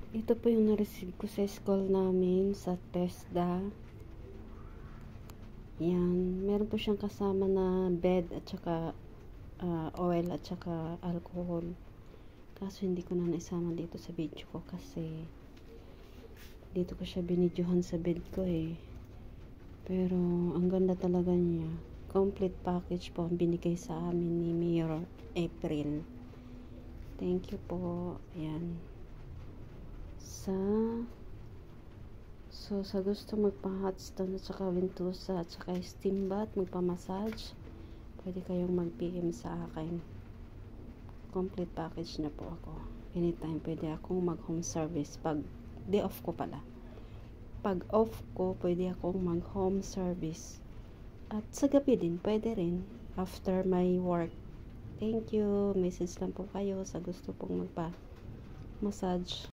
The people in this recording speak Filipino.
Ito po yung na-receive ko sa school namin sa TESDA. Yan. Meron po siyang kasama na bed at saka oil at saka alcohol. Kaso hindi ko na naisama dito sa video ko kasi dito ko siya binidyohan sa bed ko eh. Pero ang ganda talaga niya. Complete package po ang binigay sa amin ni Mayor April. Thank you po. Ayan. So sa gusto magpa-hot stone at saka ventosa at saka steam bath, magpa-massage, pwede kayong mag-PM sa akin. Complete package na po ako. Anytime pwede akong mag-home service. Pag day off ko pala. Pag off ko, pwede akong mag-home service. At sa gabi din, pwede rin. After my work. Thank you. Message lang po kayo sa gusto pong magpa-massage.